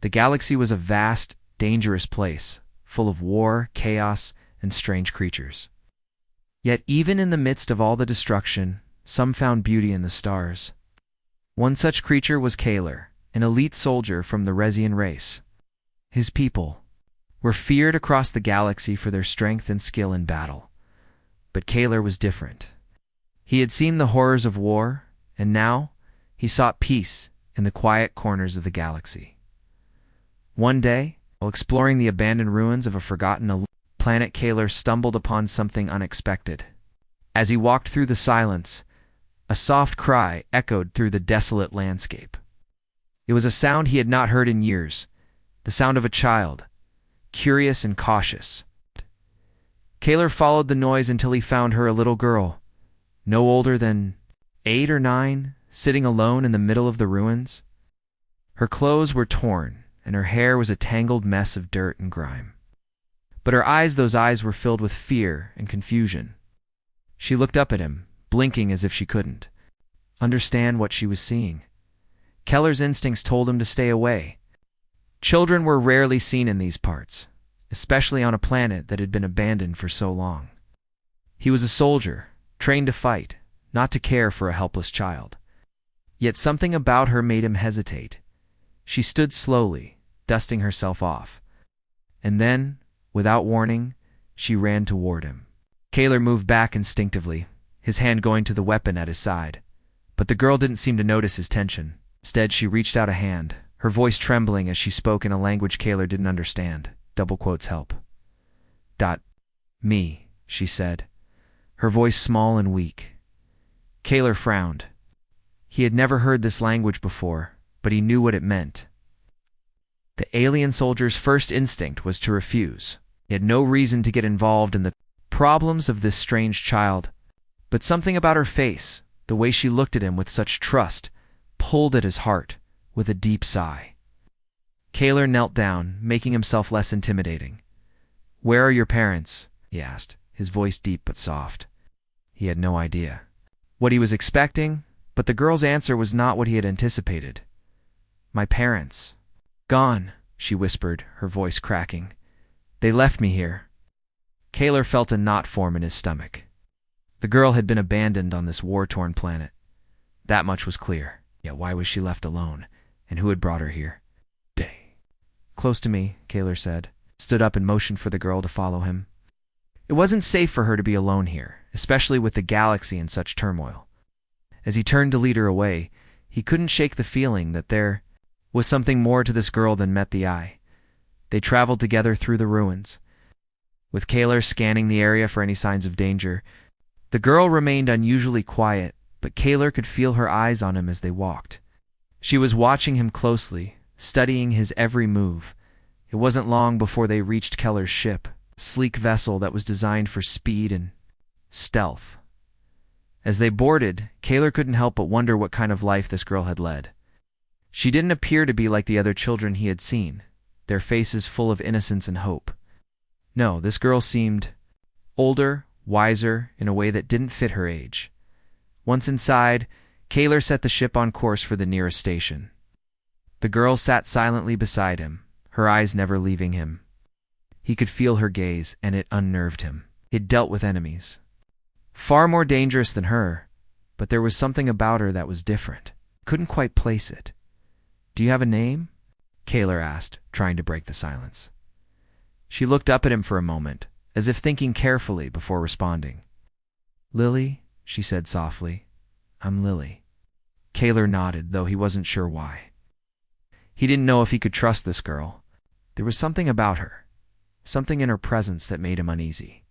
The galaxy was a vast, dangerous place, full of war, chaos, and strange creatures. Yet even in the midst of all the destruction, some found beauty in the stars. One such creature was Kaler, an elite soldier from the Resian race. His people were feared across the galaxy for their strength and skill in battle. But Kaler was different. He had seen the horrors of war, and now he sought peace in the quiet corners of the galaxy. One day, while exploring the abandoned ruins of a forgotten planet, Kaler stumbled upon something unexpected. As he walked through the silence, a soft cry echoed through the desolate landscape. It was a sound he had not heard in years, the sound of a child, curious and cautious. Kaler followed the noise until he found her, a little girl, no older than 8 or 9, sitting alone in the middle of the ruins. Her clothes were torn, and her hair was a tangled mess of dirt and grime. But her eyes, those eyes were filled with fear and confusion. She looked up at him, blinking as if she couldn't understand what she was seeing. Keller's instincts told him to stay away. Children were rarely seen in these parts, especially on a planet that had been abandoned for so long. He was a soldier, trained to fight, not to care for a helpless child. Yet something about her made him hesitate. She stood slowly, dusting herself off. And then, without warning, she ran toward him. Kaler moved back instinctively, his hand going to the weapon at his side. But the girl didn't seem to notice his tension. Instead, she reached out a hand, her voice trembling as she spoke in a language Kaler didn't understand. Double quotes help. Me, she said, her voice small and weak. Kaler frowned. He had never heard this language before, but he knew what it meant. The alien soldier's first instinct was to refuse. He had no reason to get involved in the problems of this strange child, but something about her face, the way she looked at him with such trust, pulled at his heart with a deep sigh. Kaler knelt down, making himself less intimidating. "Where are your parents?" he asked, his voice deep but soft. He had no idea what he was expecting, but the girl's answer was not what he had anticipated. "My parents. Gone," she whispered, her voice cracking. "They left me here." Kaler felt a knot form in his stomach. The girl had been abandoned on this war-torn planet. That much was clear. Yet why was she left alone? And who had brought her here? "Close to me," Kaler said, stood up and motioned for the girl to follow him. It wasn't safe for her to be alone here, especially with the galaxy in such turmoil. As he turned to lead her away, he couldn't shake the feeling that there was something more to this girl than met the eye. They traveled together through the ruins, with Kaler scanning the area for any signs of danger. The girl remained unusually quiet, but Kaler could feel her eyes on him as they walked. She was watching him closely, studying his every move. It wasn't long before they reached Keller's ship, a sleek vessel that was designed for speed and stealth. As they boarded, Kaler couldn't help but wonder what kind of life this girl had led. She didn't appear to be like the other children he had seen, their faces full of innocence and hope. No, this girl seemed older, wiser, in a way that didn't fit her age. Once inside, Kaler set the ship on course for the nearest station. The girl sat silently beside him, her eyes never leaving him. He could feel her gaze, and it unnerved him. He'd dealt with enemies, far more dangerous than her, but there was something about her that was different. Couldn't quite place it. "Do you have a name?" Kaler asked, trying to break the silence. She looked up at him for a moment, as if thinking carefully before responding. "Lily," she said softly. "I'm Lily." Kaler nodded, though he wasn't sure why. He didn't know if he could trust this girl. There was something about her, something in her presence that made him uneasy.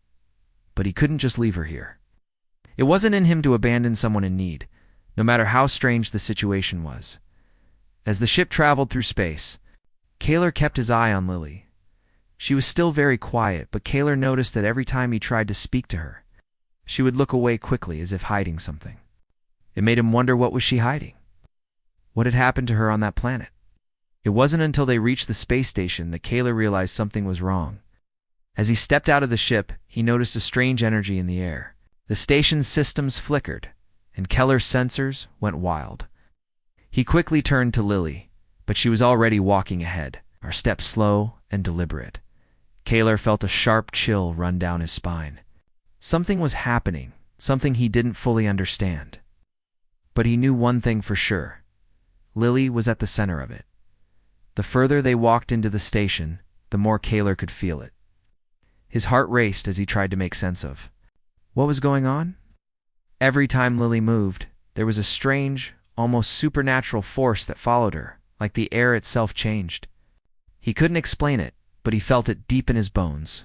But he couldn't just leave her here. It wasn't in him to abandon someone in need, no matter how strange the situation was. As the ship traveled through space, Kaler kept his eye on Lily. She was still very quiet, but Kaler noticed that every time he tried to speak to her, she would look away quickly as if hiding something. It made him wonder, what was she hiding? What had happened to her on that planet? It wasn't until they reached the space station that Kaler realized something was wrong. As he stepped out of the ship, he noticed a strange energy in the air. The station's systems flickered, and Keller's sensors went wild. He quickly turned to Lily, but she was already walking ahead, her steps slow and deliberate. Kaler felt a sharp chill run down his spine. Something was happening, something he didn't fully understand. But he knew one thing for sure. Lily was at the center of it. The further they walked into the station, the more Kaler could feel it. His heart raced as he tried to make sense of what was going on. Every time Lily moved, there was a strange, almost supernatural force that followed her, like the air itself changed. He couldn't explain it, but he felt it deep in his bones.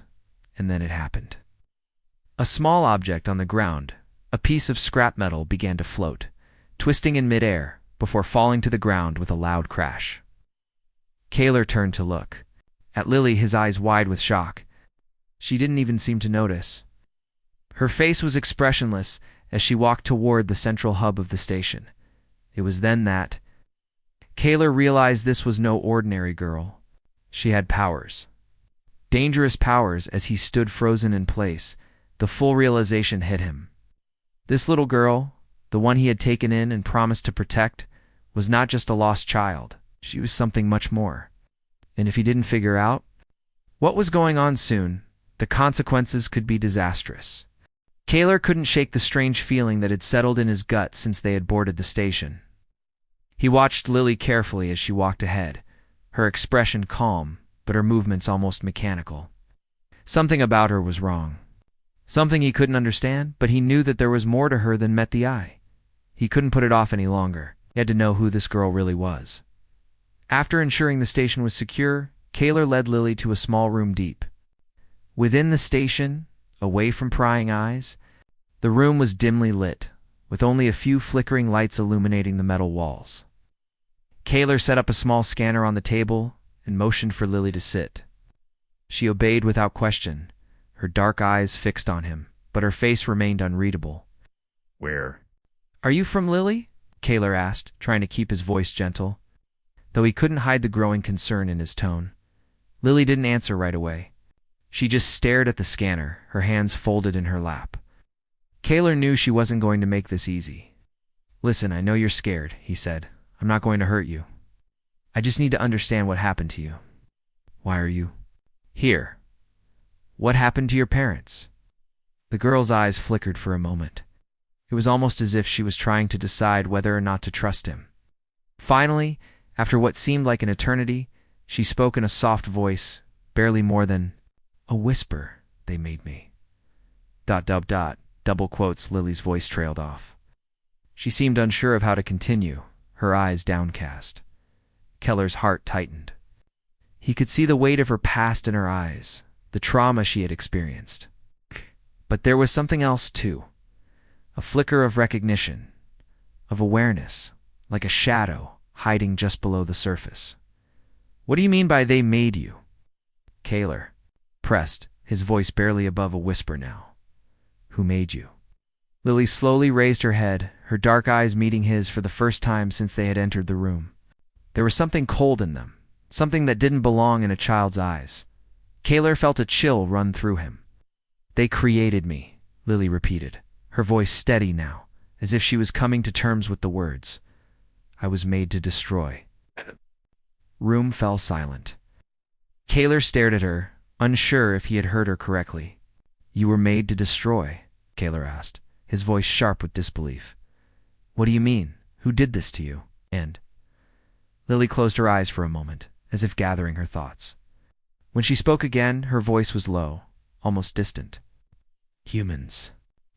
And then it happened. A small object on the ground, a piece of scrap metal, began to float, twisting in midair before falling to the ground with a loud crash. Kaler turned to look. At Lily, his eyes wide with shock. She didn't even seem to notice. Her face was expressionless as she walked toward the central hub of the station. It was then that Kaler realized this was no ordinary girl. She had powers. Dangerous powers. As he stood frozen in place, the full realization hit him. This little girl, the one he had taken in and promised to protect, was not just a lost child. She was something much more. And if he didn't figure out what was going on soon, the consequences could be disastrous. Kaler couldn't shake the strange feeling that had settled in his gut since they had boarded the station. He watched Lily carefully as she walked ahead, her expression calm, but her movements almost mechanical. Something about her was wrong. Something he couldn't understand, but he knew that there was more to her than met the eye. He couldn't put it off any longer. He had to know who this girl really was. After ensuring the station was secure, Kaler led Lily to a small room deep. Within the station, away from prying eyes, the room was dimly lit, with only a few flickering lights illuminating the metal walls. Kaler set up a small scanner on the table and motioned for Lily to sit. She obeyed without question, her dark eyes fixed on him, but her face remained unreadable. Where? "Are you from Lily?" Kaler asked, trying to keep his voice gentle, though he couldn't hide the growing concern in his tone. Lily didn't answer right away. She just stared at the scanner, her hands folded in her lap. Kaler knew she wasn't going to make this easy. "Listen, I know you're scared," he said. "I'm not going to hurt you. I just need to understand what happened to you. Why are you here? What happened to your parents?" The girl's eyes flickered for a moment. It was almost as if she was trying to decide whether or not to trust him. Finally, after what seemed like an eternity, she spoke in a soft voice, barely more than a whisper. "They made me." ... Double quotes. Lily's voice trailed off. She seemed unsure of how to continue, her eyes downcast. Keller's heart tightened. He could see the weight of her past in her eyes, the trauma she had experienced. But there was something else too. A flicker of recognition, of awareness, like a shadow hiding just below the surface. "What do you mean by they made you?" Kaler pressed, his voice barely above a whisper now. "Who made you?" Lily slowly raised her head, her dark eyes meeting his for the first time since they had entered the room. There was something cold in them, something that didn't belong in a child's eyes. Kaler felt a chill run through him. "They created me," Lily repeated, her voice steady now, as if she was coming to terms with the words. "I was made to destroy." Room fell silent. Kaler stared at her, unsure if he had heard her correctly. "You were made to destroy?" Kaler asked, his voice sharp with disbelief. "What do you mean? Who did this to you? And—" Lily closed her eyes for a moment, as if gathering her thoughts. When she spoke again, her voice was low, almost distant. "Humans."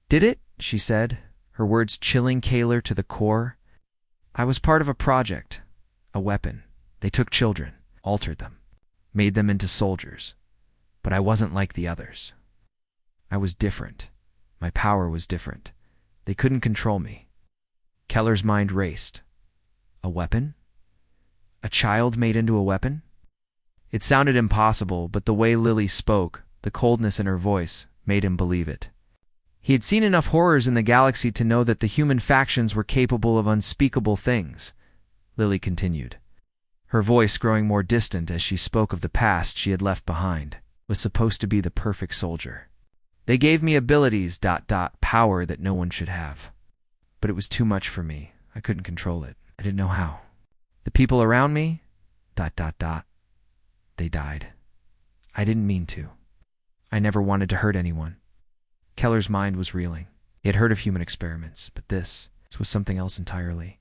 "Did it?" she said, her words chilling Kaler to the core. "I was part of a project, a weapon. They took children, altered them, made them into soldiers. But I wasn't like the others. I was different. My power was different. They couldn't control me." Keller's mind raced. A weapon? A child made into a weapon? It sounded impossible, but the way Lily spoke, the coldness in her voice, made him believe it. He had seen enough horrors in the galaxy to know that the human factions were capable of unspeakable things. Lily continued, her voice growing more distant as she spoke of the past she had left behind. Was supposed to be the perfect soldier. They gave me abilities, power that no one should have. But it was too much for me. I couldn't control it. I didn't know how. The people around me, Dot dot dot. They died. I didn't mean to. I never wanted to hurt anyone. Keller's mind was reeling. He had heard of human experiments, but this was something else entirely.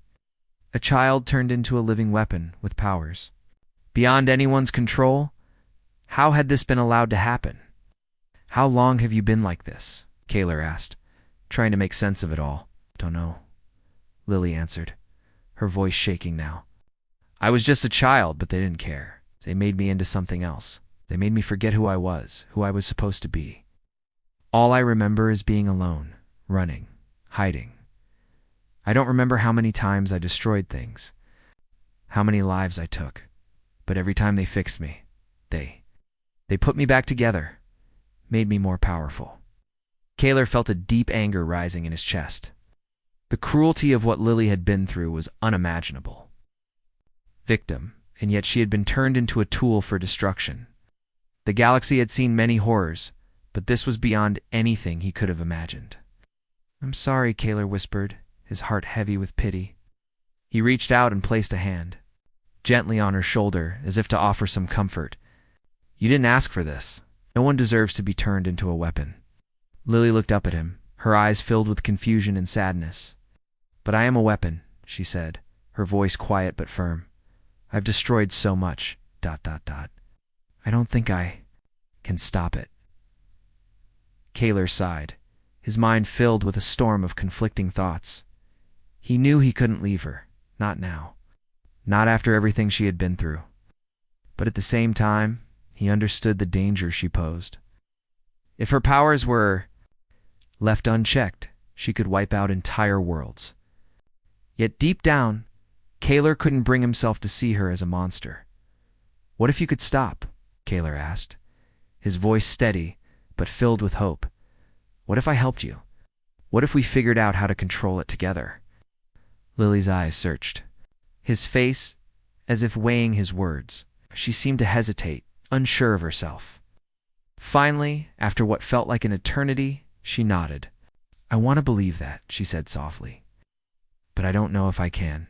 A child turned into a living weapon with powers beyond anyone's control. How had this been allowed to happen? How long have you been like this? Kaler asked, trying to make sense of it all. Don't know, Lily answered, her voice shaking now. I was just a child, but they didn't care. They made me into something else. They made me forget who I was supposed to be. All I remember is being alone, running, hiding. I don't remember how many times I destroyed things, how many lives I took, but every time they fixed me, they put me back together, made me more powerful. Kaler felt a deep anger rising in his chest. The cruelty of what Lily had been through was unimaginable. Victim, and yet she had been turned into a tool for destruction. The galaxy had seen many horrors, but this was beyond anything he could have imagined. I'm sorry, Kaler whispered, his heart heavy with pity. He reached out and placed a hand gently on her shoulder, as if to offer some comfort. You didn't ask for this. No one deserves to be turned into a weapon. Lily looked up at him, her eyes filled with confusion and sadness. But I am a weapon, she said, her voice quiet but firm. I've destroyed so much, ... I don't think I can stop it. Kaler sighed, his mind filled with a storm of conflicting thoughts. He knew he couldn't leave her, not now, not after everything she had been through. But at the same time, he understood the danger she posed. If her powers were left unchecked, she could wipe out entire worlds. Yet deep down, Kaler couldn't bring himself to see her as a monster. What if you could stop? Kaler asked, his voice steady but filled with hope. What if I helped you? What if we figured out how to control it together? Lily's eyes searched, his face as if weighing his words. She seemed to hesitate, unsure of herself. Finally, after what felt like an eternity, she nodded. I want to believe that, she said softly. But I don't know if I can.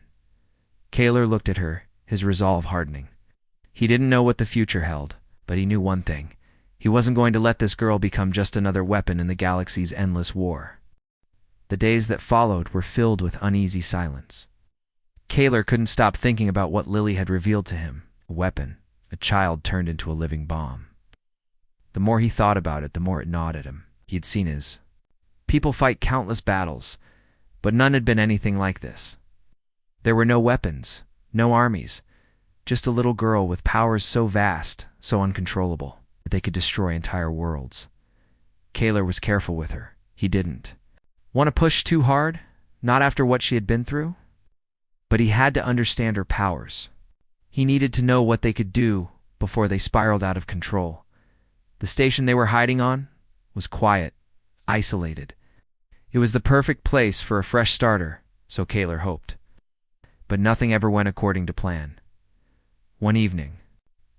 Kaler looked at her, his resolve hardening. He didn't know what the future held, but he knew one thing. He wasn't going to let this girl become just another weapon in the galaxy's endless war. The days that followed were filled with uneasy silence. Kaler couldn't stop thinking about what Lily had revealed to him. A weapon, a child turned into a living bomb. The more he thought about it, the more it gnawed at him. He had seen his people fight countless battles, but none had been anything like this. There were no weapons, no armies, just a little girl with powers so vast, so uncontrollable, that they could destroy entire worlds. Kaler was careful with her. He didn't want to push too hard, not after what she had been through. But he had to understand her powers. He needed to know what they could do before they spiraled out of control. The station they were hiding on was quiet, isolated. It was the perfect place for a fresh starter, so Kaler hoped. But nothing ever went according to plan. One evening,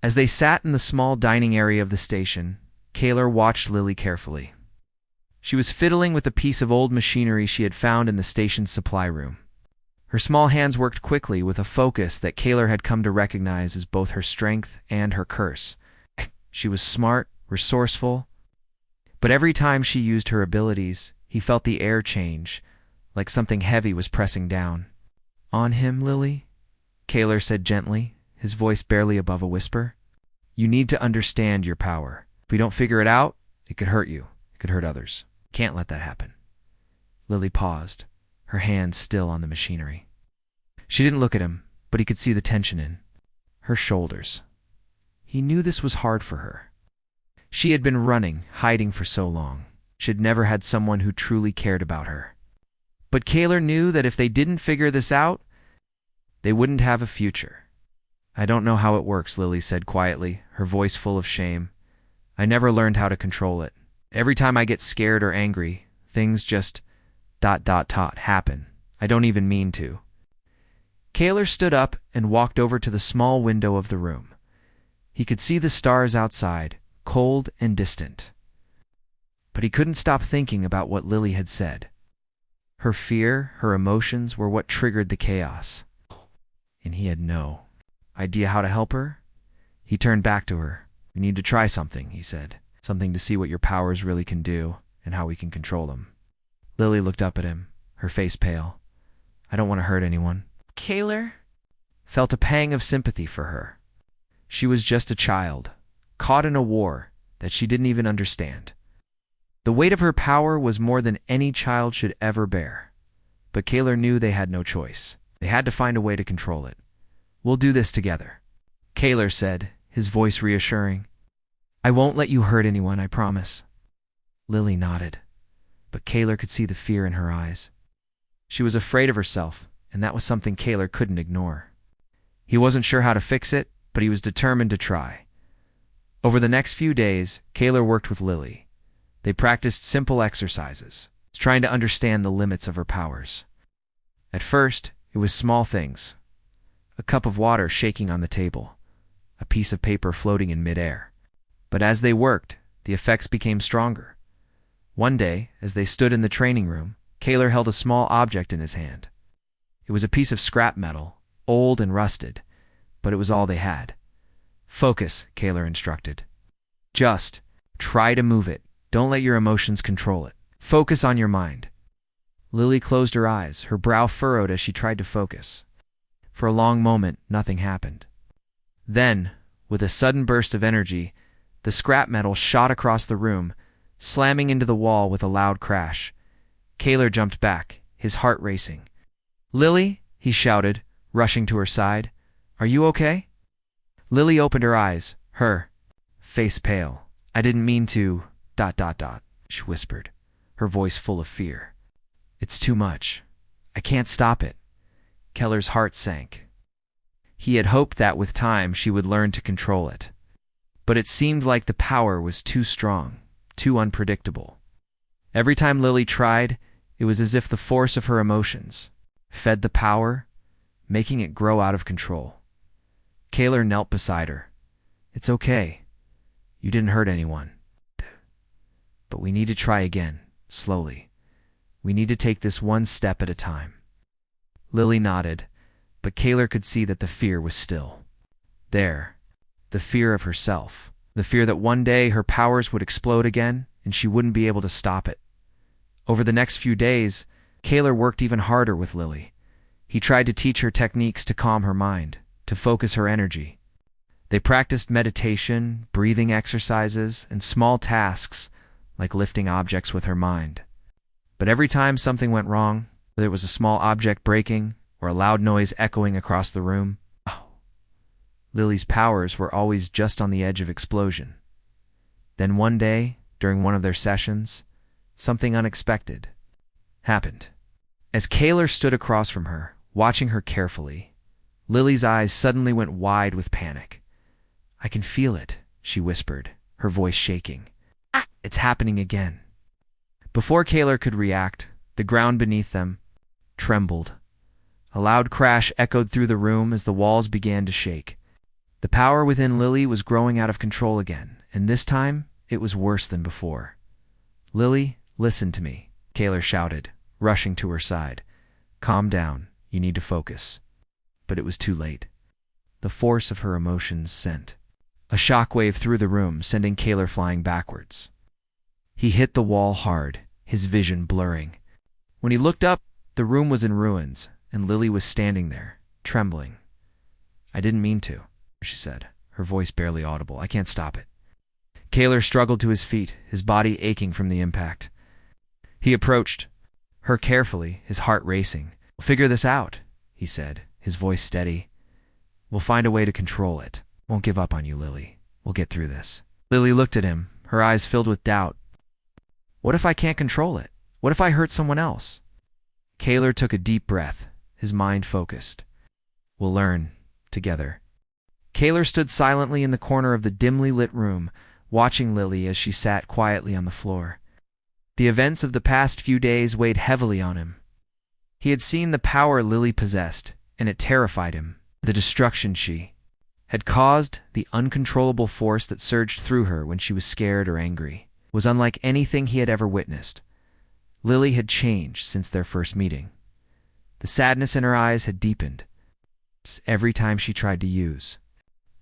as they sat in the small dining area of the station, Kaler watched Lily carefully. She was fiddling with a piece of old machinery she had found in the station's supply room. Her small hands worked quickly with a focus that Kaler had come to recognize as both her strength and her curse. She was smart, resourceful, but every time she used her abilities, he felt the air change, like something heavy was pressing down. On him, Lily? Kaler said gently, his voice barely above a whisper. You need to understand your power. If we don't figure it out, it could hurt you. It could hurt others. Can't let that happen. Lily paused, her hands still on the machinery. She didn't look at him, but he could see the tension in her shoulders. He knew this was hard for her. She had been running, hiding for so long. She'd never had someone who truly cared about her. But Kaler knew that if they didn't figure this out, they wouldn't have a future. I don't know how it works, Lily said quietly, her voice full of shame. I never learned how to control it. Every time I get scared or angry, things just ... happen. I don't even mean to. Kaler stood up and walked over to the small window of the room. He could see the stars outside, cold and distant. But he couldn't stop thinking about what Lily had said. Her fear, her emotions were what triggered the chaos. And he had no idea how to help her? He turned back to her. We need to try something, he said. Something to see what your powers really can do and how we can control them. Lily looked up at him, her face pale. I don't want to hurt anyone. Kaler felt a pang of sympathy for her. She was just a child, caught in a war that she didn't even understand. The weight of her power was more than any child should ever bear. But Kaler knew they had no choice. They had to find a way to control it. We'll do this together, Kaler said, his voice reassuring. I won't let you hurt anyone, I promise. Lily nodded, but Kaler could see the fear in her eyes. She was afraid of herself, and that was something Kaler couldn't ignore. He wasn't sure how to fix it, but he was determined to try. Over the next few days, Kaler worked with Lily. They practiced simple exercises, trying to understand the limits of her powers. At first, it was small things. A cup of water shaking on the table, a piece of paper floating in midair. But as they worked, the effects became stronger. One day, as they stood in the training room, Kaler held a small object in his hand. It was a piece of scrap metal, old and rusted, but it was all they had. Focus, Kaler instructed. Just try to move it. Don't let your emotions control it. Focus on your mind. Lily closed her eyes, her brow furrowed as she tried to focus. For a long moment, nothing happened. Then, with a sudden burst of energy, the scrap metal shot across the room, slamming into the wall with a loud crash. Kaler jumped back, his heart racing. Lily, he shouted, rushing to her side. Are you okay? Lily opened her eyes, her face pale. I didn't mean to... ... she whispered, her voice full of fear. It's too much. I can't stop it. Keller's heart sank. He had hoped that with time she would learn to control it. But it seemed like the power was too strong, too unpredictable. Every time Lily tried, it was as if the force of her emotions fed the power, making it grow out of control. Kaler knelt beside her. It's okay. You didn't hurt anyone. But we need to try again, slowly. We need to take this one step at a time. Lily nodded, but Kaler could see that the fear was still there. The fear of herself. The fear that one day her powers would explode again and she wouldn't be able to stop it. Over the next few days, Kaler worked even harder with Lily. He tried to teach her techniques to calm her mind, to focus her energy. They practiced meditation, breathing exercises, and small tasks like lifting objects with her mind. But every time something went wrong, whether it was a small object breaking or a loud noise echoing across the room, Lily's powers were always just on the edge of explosion. Then one day, during one of their sessions, something unexpected happened. As Kaler stood across from her, watching her carefully, Lily's eyes suddenly went wide with panic. I can feel it, she whispered, her voice shaking. It's happening again. Before Kaler could react, the ground beneath them trembled. A loud crash echoed through the room as the walls began to shake. The power within Lily was growing out of control again, and this time it was worse than before. Lily, listen to me, Kaler shouted, rushing to her side. Calm down, you need to focus. But it was too late. The force of her emotions sent a shockwave through the room, sending Kaler flying backwards. He hit the wall hard, his vision blurring. When he looked up, the room was in ruins, and Lily was standing there, trembling. I didn't mean to, she said, her voice barely audible. I can't stop it. Kaler struggled to his feet, his body aching from the impact. He approached her carefully, his heart racing. We'll figure this out, he said, his voice steady. We'll find a way to control it. Won't give up on you, Lily. We'll get through this. Lily looked at him, her eyes filled with doubt. What if I can't control it? What if I hurt someone else? Kaler took a deep breath, his mind focused. We'll learn together. Kaler stood silently in the corner of the dimly lit room, watching Lily as she sat quietly on the floor. The events of the past few days weighed heavily on him. He had seen the power Lily possessed, and it terrified him. The destruction she had caused, the uncontrollable force that surged through her when she was scared or angry, was unlike anything he had ever witnessed. Lily had changed since their first meeting. The sadness in her eyes had deepened. every time she tried to use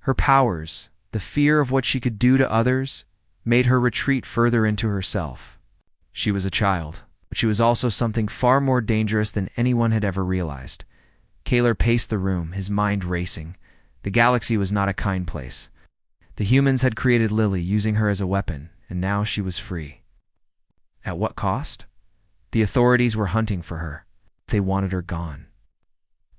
her powers. The fear of what she could do to others made her retreat further into herself. She was a child, but she was also something far more dangerous than anyone had ever realized. Kaler paced the room, his mind racing. The galaxy was not a kind place. The humans had created Lily, using her as a weapon, and now she was free. At what cost? The authorities were hunting for her. They wanted her gone.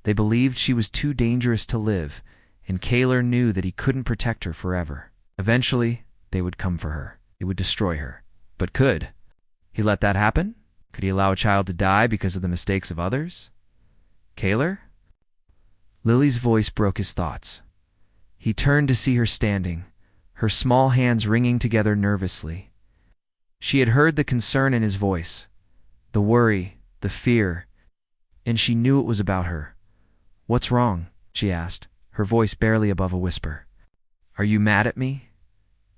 They believed she was too dangerous to live, and Kaler knew that he couldn't protect her forever. Eventually, they would come for her. They would destroy her. But could he let that happen? Could he allow a child to die because of the mistakes of others? Kaler? Lily's voice broke his thoughts. He turned to see her standing, her small hands wringing together nervously. She had heard the concern in his voice, the worry, the fear, and she knew it was about her. "What's wrong?" she asked, her voice barely above a whisper. "Are you mad at me?"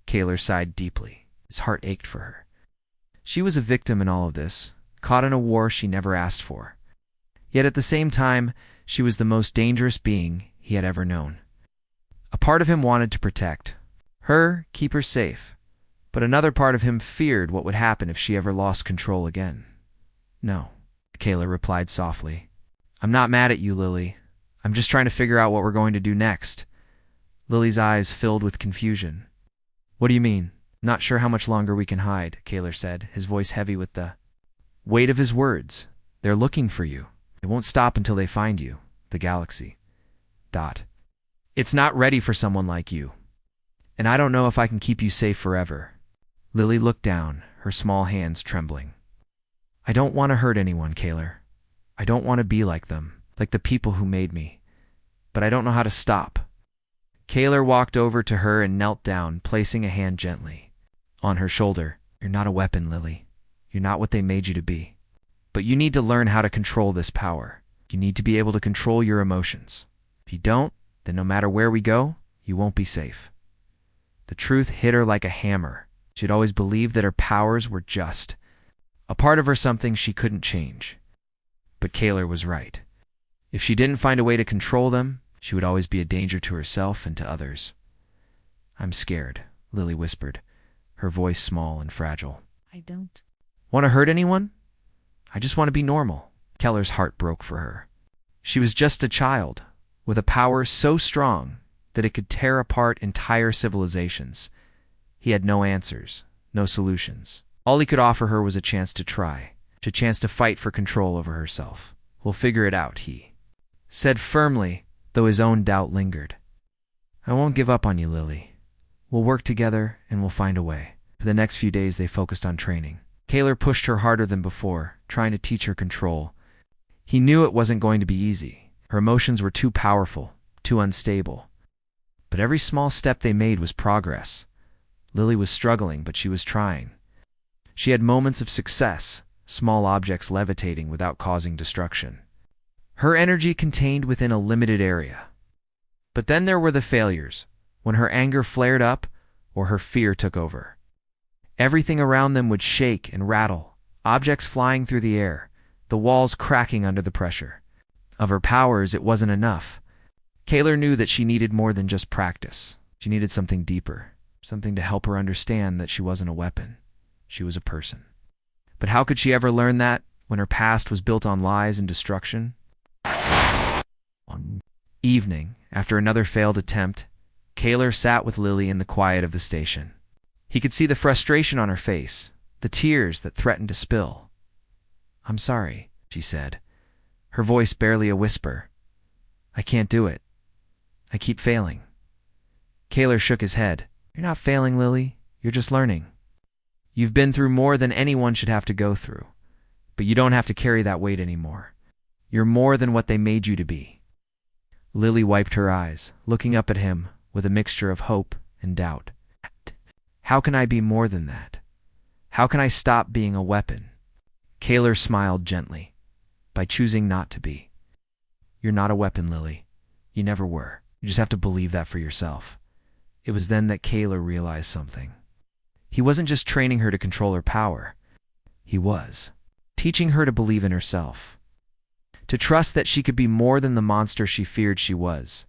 Kaler sighed deeply. His heart ached for her. She was a victim in all of this, caught in a war she never asked for. Yet at the same time, she was the most dangerous being he had ever known. A part of him wanted to protect her, keep her safe, but another part of him feared what would happen if she ever lost control again. "No," Kaler replied softly. "I'm not mad at you, Lily. I'm just trying to figure out what we're going to do next." Lily's eyes filled with confusion. "What do you mean?" "Not sure how much longer we can hide," Kaler said, his voice heavy with the weight of his words. "They're looking for you. They won't stop until they find you. The galaxy. It's not ready for someone like you. And I don't know if I can keep you safe forever." Lily looked down, her small hands trembling. "I don't want to hurt anyone, Kaler. I don't want to be like them, like the people who made me. But I don't know how to stop." Kaler walked over to her and knelt down, placing a hand gently on her shoulder. "You're not a weapon, Lily. You're not what they made you to be. But you need to learn how to control this power. You need to be able to control your emotions. If you don't, then no matter where we go, you won't be safe." The truth hit her like a hammer. She'd always believed that her powers were just a part of her, something she couldn't change. But Kaler was right. If she didn't find a way to control them, she would always be a danger to herself and to others. "I'm scared," Lily whispered, her voice small and fragile. "I don't "Want to hurt anyone? I just want to be normal." Keller's heart broke for her. She was just a child, with a power so strong that it could tear apart entire civilizations. He had no answers, no solutions. All he could offer her was a chance to try, a chance to fight for control over herself. "We'll figure it out," he said firmly, though his own doubt lingered. "I won't give up on you, Lily. We'll work together and we'll find a way." For the next few days, they focused on training. Kaler pushed her harder than before, trying to teach her control. He knew it wasn't going to be easy. Her emotions were too powerful, too unstable. But every small step they made was progress. Lily was struggling, but she was trying. She had moments of success, small objects levitating without causing destruction. Her energy contained within a limited area. But then there were the failures, when her anger flared up or her fear took over. Everything around them would shake and rattle, objects flying through the air, the walls cracking under the pressure. Of her powers, it wasn't enough. Kaler knew that she needed more than just practice. She needed something deeper, something to help her understand that she wasn't a weapon. She was a person. But how could she ever learn that when her past was built on lies and destruction? One evening, after another failed attempt, Kaler sat with Lily in the quiet of the station. He could see the frustration on her face, the tears that threatened to spill. "I'm sorry," she said, her voice barely a whisper. "I can't do it. I keep failing." Kaler shook his head. "You're not failing, Lily. You're just learning. You've been through more than anyone should have to go through, but you don't have to carry that weight anymore. You're more than what they made you to be." Lily wiped her eyes, looking up at him with a mixture of hope and doubt. "How can I be more than that? How can I stop being a weapon?" Kaler smiled gently. "By choosing not to be. You're not a weapon, Lily. You never were. You just have to believe that for yourself." It was then that Kaler realized something. He wasn't just training her to control her power. He was teaching her to believe in herself, to trust that she could be more than the monster she feared she was.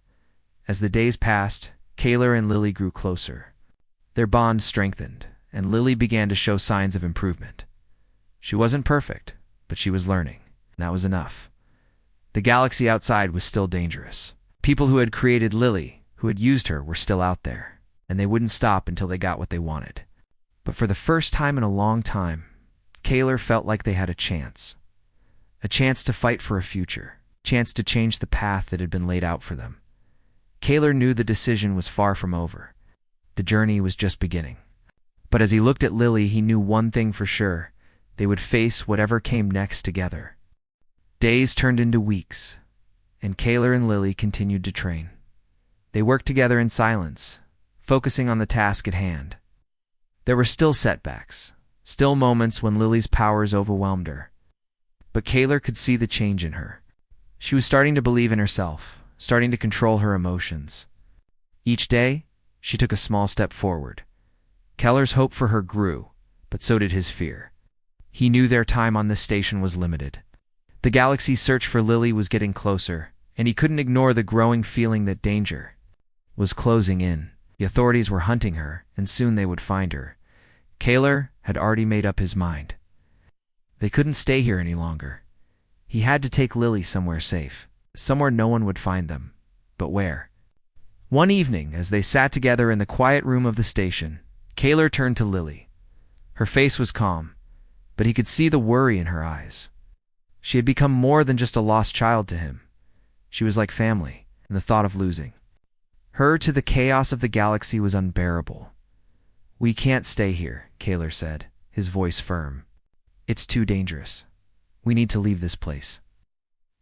As the days passed, Kaler and Lily grew closer. Their bond strengthened, and Lily began to show signs of improvement. She wasn't perfect, but she was learning, and that was enough. The galaxy outside was still dangerous. People who had created Lily, who had used her, were still out there, and they wouldn't stop until they got what they wanted. But for the first time in a long time, Kaler felt like they had a chance. A chance to fight for a future, a chance to change the path that had been laid out for them. Kaler knew the decision was far from over. The journey was just beginning. But as he looked at Lily, he knew one thing for sure. They would face whatever came next together. Days turned into weeks, and Kaler and Lily continued to train. They worked together in silence, focusing on the task at hand. There were still setbacks, still moments when Lily's powers overwhelmed her. But Kaler could see the change in her. She was starting to believe in herself, starting to control her emotions. Each day, she took a small step forward. Keller's hope for her grew, but so did his fear. He knew their time on this station was limited. The galaxy's search for Lily was getting closer, and he couldn't ignore the growing feeling that danger was closing in. The authorities were hunting her, and soon they would find her. Kaler had already made up his mind. They couldn't stay here any longer. He had to take Lily somewhere safe, somewhere no one would find them. But where? One evening, as they sat together in the quiet room of the station, Kaler turned to Lily. Her face was calm, but he could see the worry in her eyes. She had become more than just a lost child to him. She was like family, and the thought of losing her to the chaos of the galaxy was unbearable. "We can't stay here," Kaler said, his voice firm. "It's too dangerous. We need to leave this place.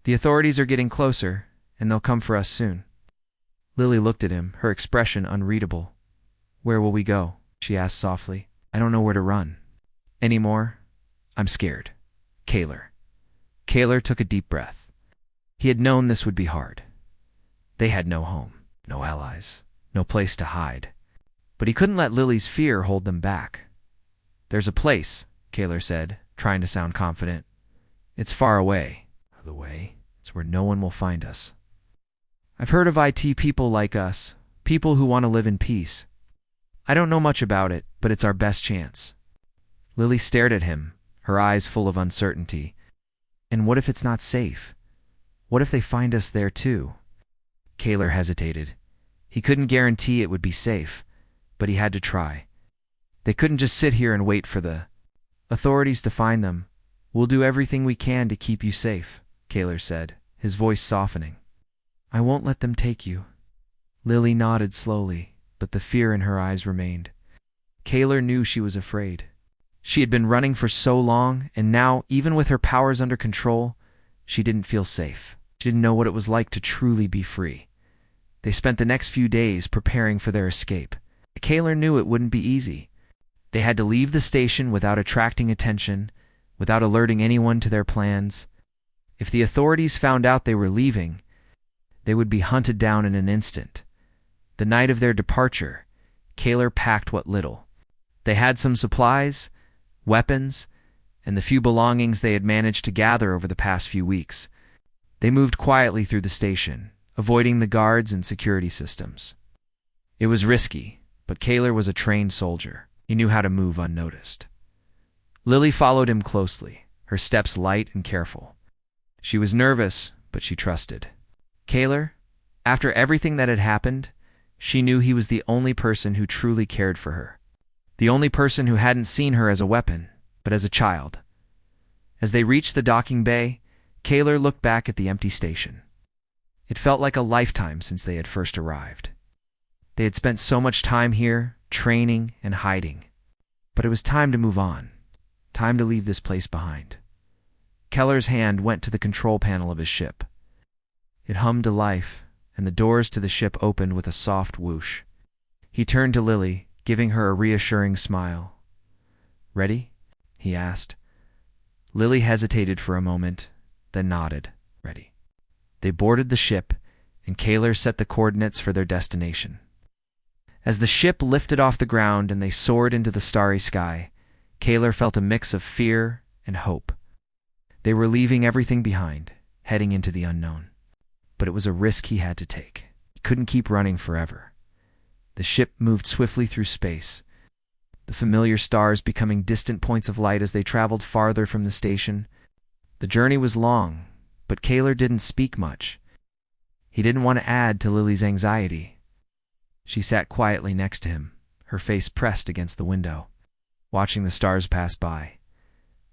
The authorities are getting closer, and they'll come for us soon." Lily looked at him, her expression unreadable. "Where will we go?" she asked softly. "I don't know where to run anymore. I'm scared." Kaler took a deep breath. He had known this would be hard. They had no home, no allies, no place to hide. But he couldn't let Lily's fear hold them back. "There's a place," Kaler said, trying to sound confident. "It's far away. The way. It's where no one will find us. I've heard of IT people like us, people who want to live in peace. I don't know much about it, but it's our best chance." Lily stared at him, her eyes full of uncertainty. "And what if it's not safe? What if they find us there too?" Kaler hesitated. He couldn't guarantee it would be safe, but he had to try. They couldn't just sit here and wait for the authorities to find them. "We'll do everything we can to keep you safe," Kaler said, his voice softening. "I won't let them take you." Lily nodded slowly, but the fear in her eyes remained. Kaler knew she was afraid. She had been running for so long, and now, even with her powers under control, she didn't feel safe. She didn't know what it was like to truly be free. They spent the next few days preparing for their escape. Kaler knew it wouldn't be easy. They had to leave the station without attracting attention, without alerting anyone to their plans. If the authorities found out they were leaving, they would be hunted down in an instant. The night of their departure, Kaler packed what little. They had some supplies, weapons, and the few belongings they had managed to gather over the past few weeks. They moved quietly through the station, avoiding the guards and security systems. It was risky, but Kaler was a trained soldier. He knew how to move unnoticed. Lily followed him closely, her steps light and careful. She was nervous, but she trusted. Kaler, after everything that had happened, she knew he was the only person who truly cared for her. The only person who hadn't seen her as a weapon, but as a child. As they reached the docking bay, Kaler looked back at the empty station. It felt like a lifetime since they had first arrived. They had spent so much time here, training and hiding. But it was time to move on. Time to leave this place behind. Keller's hand went to the control panel of his ship. It hummed to life, and the doors to the ship opened with a soft whoosh. He turned to Lily, giving her a reassuring smile. "Ready?" he asked. Lily hesitated for a moment, then nodded. "Ready." They boarded the ship, and Kaler set the coordinates for their destination. As the ship lifted off the ground and they soared into the starry sky, Kaler felt a mix of fear and hope. They were leaving everything behind, heading into the unknown. But it was a risk he had to take. He couldn't keep running forever. The ship moved swiftly through space, the familiar stars becoming distant points of light as they traveled farther from the station. The journey was long, but Kaler didn't speak much. He didn't want to add to Lily's anxiety. She sat quietly next to him, her face pressed against the window, watching the stars pass by.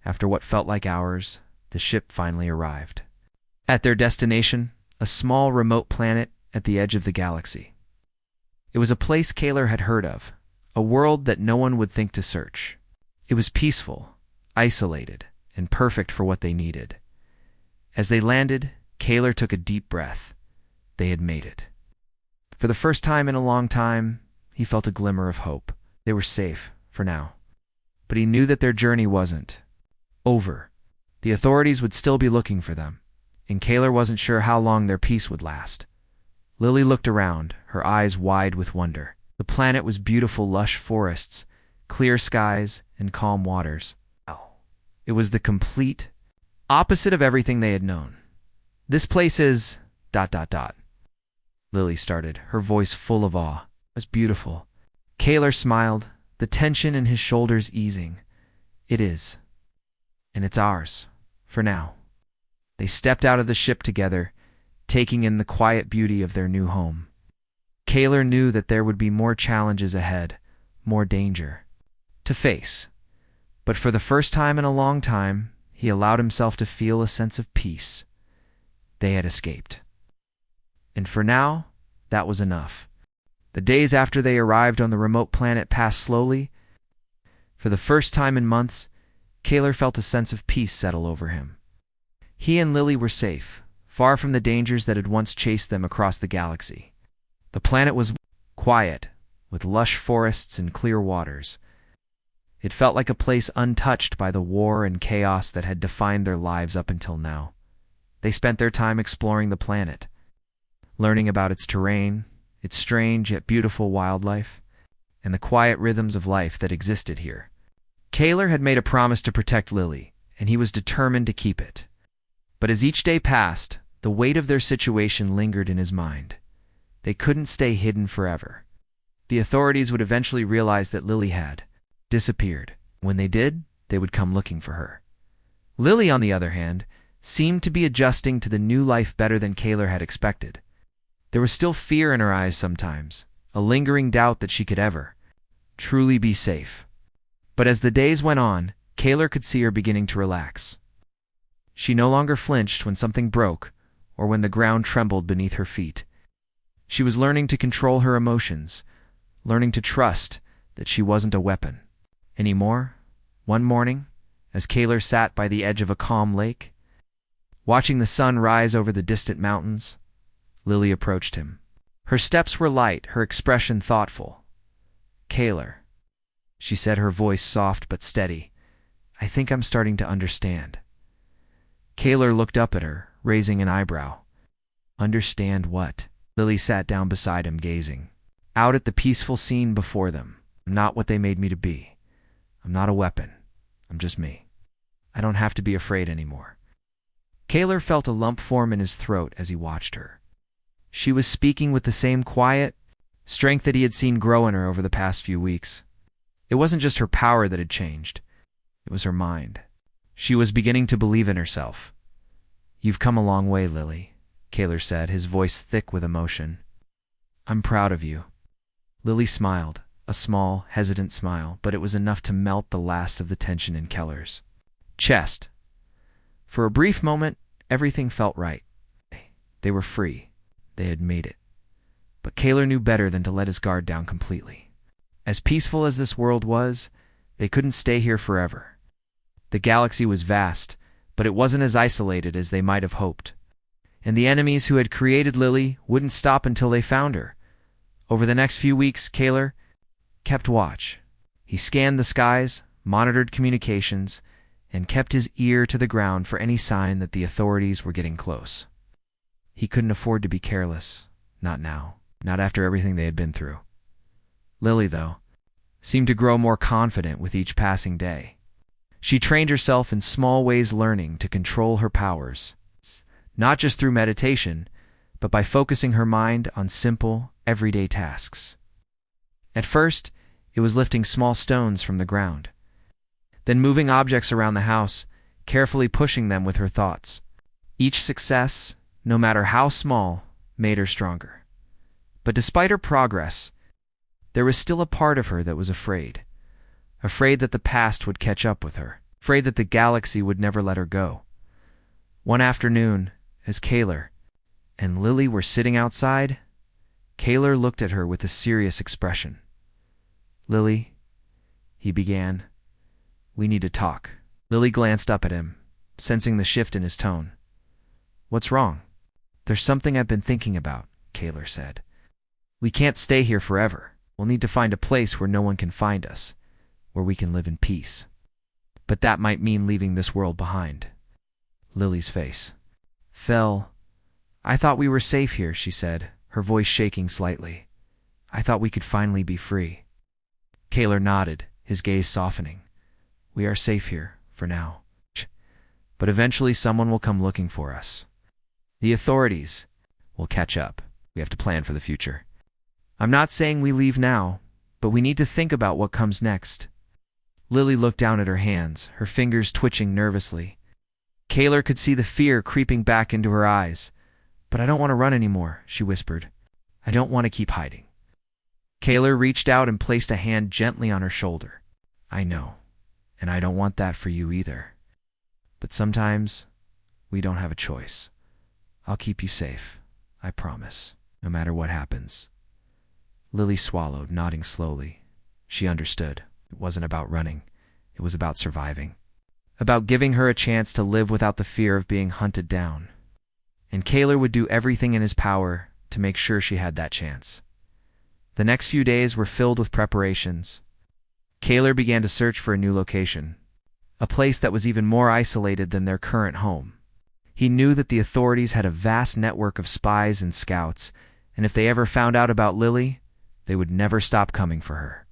After what felt like hours, the ship finally arrived. At their destination, a small remote planet at the edge of the galaxy. It was a place Kaler had heard of, a world that no one would think to search. It was peaceful, isolated, and perfect for what they needed. As they landed, Kaler took a deep breath. They had made it. For the first time in a long time, he felt a glimmer of hope. They were safe, for now. But he knew that their journey wasn't over. The authorities would still be looking for them, and Kaler wasn't sure how long their peace would last. Lily looked around, her eyes wide with wonder. The planet was beautiful, lush forests, clear skies, and calm waters. It was the complete opposite of everything they had known. This place is... Lily started, her voice full of awe. It was beautiful. Kaler smiled, the tension in his shoulders easing. It is. And it's ours. For now. They stepped out of the ship together, taking in the quiet beauty of their new home. Kaler knew that there would be more challenges ahead, more danger to face. But for the first time in a long time, he allowed himself to feel a sense of peace. They had escaped. And for now, that was enough. The days after they arrived on the remote planet passed slowly. For the first time in months, Kaler felt a sense of peace settle over him. He and Lily were safe, far from the dangers that had once chased them across the galaxy. The planet was quiet, with lush forests and clear waters. It felt like a place untouched by the war and chaos that had defined their lives up until now. They spent their time exploring the planet, learning about its terrain, its strange yet beautiful wildlife, and the quiet rhythms of life that existed here. Kaler had made a promise to protect Lily, and he was determined to keep it. But as each day passed, the weight of their situation lingered in his mind. They couldn't stay hidden forever. The authorities would eventually realize that Lily had disappeared. When they did, they would come looking for her. Lily, on the other hand, seemed to be adjusting to the new life better than Kaler had expected. There was still fear in her eyes sometimes, a lingering doubt that she could ever truly be safe. But as the days went on, Kaler could see her beginning to relax. She no longer flinched when something broke or when the ground trembled beneath her feet. She was learning to control her emotions, learning to trust that she wasn't a weapon anymore. One morning, as Kaler sat by the edge of a calm lake, watching the sun rise over the distant mountains, Lily approached him. Her steps were light, her expression thoughtful. "Kaler," she said, her voice soft but steady, "I think I'm starting to understand." Kaler looked up at her, raising an eyebrow. "Understand what?" Lily sat down beside him, gazing out at the peaceful scene before them. "I'm not what they made me to be. I'm not a weapon. I'm just me. I don't have to be afraid anymore." Kaler felt a lump form in his throat as he watched her. She was speaking with the same quiet strength that he had seen grow in her over the past few weeks. It wasn't just her power that had changed. It was her mind. She was beginning to believe in herself. "You've come a long way, Lily," Kaler said, his voice thick with emotion. "I'm proud of you." Lily smiled, a small, hesitant smile, but it was enough to melt the last of the tension in Keller's chest. For a brief moment, everything felt right. They were free. They had made it. But Kaler knew better than to let his guard down completely. As peaceful as this world was, they couldn't stay here forever. The galaxy was vast, but it wasn't as isolated as they might have hoped. And the enemies who had created Lily wouldn't stop until they found her. Over the next few weeks, Kaler kept watch. He scanned the skies, monitored communications, and kept his ear to the ground for any sign that the authorities were getting close. He couldn't afford to be careless. Not now. Not after everything they had been through. Lily, though, seemed to grow more confident with each passing day. She trained herself in small ways, learning to control her powers, not just through meditation, but by focusing her mind on simple, everyday tasks. At first, it was lifting small stones from the ground, then moving objects around the house, carefully pushing them with her thoughts. Each success, no matter how small, made her stronger. But despite her progress, there was still a part of her that was afraid. Afraid that the past would catch up with her. Afraid that the galaxy would never let her go. One afternoon, as Kaylor and Lily were sitting outside, Kaylor looked at her with a serious expression. "Lily," he began, "we need to talk." Lily glanced up at him, sensing the shift in his tone. "What's wrong?" "There's something I've been thinking about," Kaylor said. "We can't stay here forever. We'll need to find a place where no one can find us, where we can live in peace. But that might mean leaving this world behind." Lily's face fell. "I thought we were safe here," she said, her voice shaking slightly. "I thought we could finally be free." Kaylor nodded, his gaze softening. "We are safe here, for now. But eventually someone will come looking for us. The authorities will catch up. We have to plan for the future. I'm not saying we leave now, but we need to think about what comes next." Lily looked down at her hands, her fingers twitching nervously. Kaylor could see the fear creeping back into her eyes. "But I don't want to run anymore," she whispered. "I don't want to keep hiding." Kaylor reached out and placed a hand gently on her shoulder. "I know, and I don't want that for you either. But sometimes we don't have a choice. I'll keep you safe, I promise, no matter what happens." Lily swallowed, nodding slowly. She understood. It wasn't about running. It was about surviving. About giving her a chance to live without the fear of being hunted down. And Kaylor would do everything in his power to make sure she had that chance. The next few days were filled with preparations. Kaylor began to search for a new location, a place that was even more isolated than their current home. He knew that the authorities had a vast network of spies and scouts, and if they ever found out about Lily, they would never stop coming for her.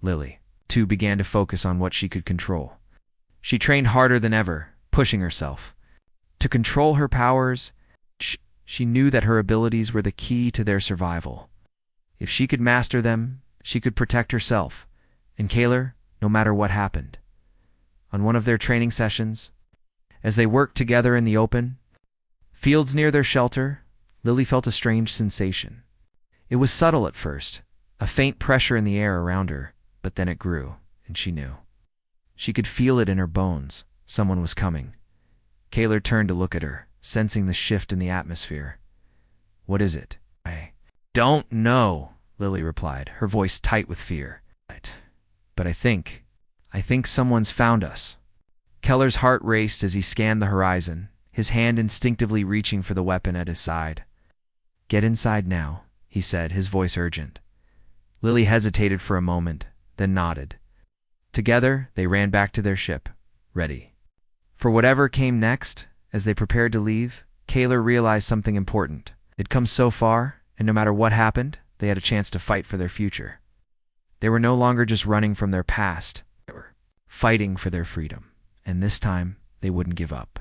Lily, too, began to focus on what she could control. She trained harder than ever, pushing herself. To control her powers, she knew that her abilities were the key to their survival. If she could master them, she could protect herself, and Kaylor, no matter what happened. On one of their training sessions, as they worked together in the open fields near their shelter, Lily felt a strange sensation. It was subtle at first, a faint pressure in the air around her, but then it grew, and she knew. She could feel it in her bones. Someone was coming. Kaylor turned to look at her, sensing the shift in the atmosphere. "What is it?" "I don't know," Lily replied, her voice tight with fear. "But I think someone's found us." Keller's heart raced as he scanned the horizon, his hand instinctively reaching for the weapon at his side. "Get inside now," he said, his voice urgent. Lily hesitated for a moment, then nodded. Together, they ran back to their ship, ready. For whatever came next, as they prepared to leave, Kaylor realized something important. They'd come so far, and no matter what happened, they had a chance to fight for their future. They were no longer just running from their past. They were fighting for their freedom, and this time, they wouldn't give up.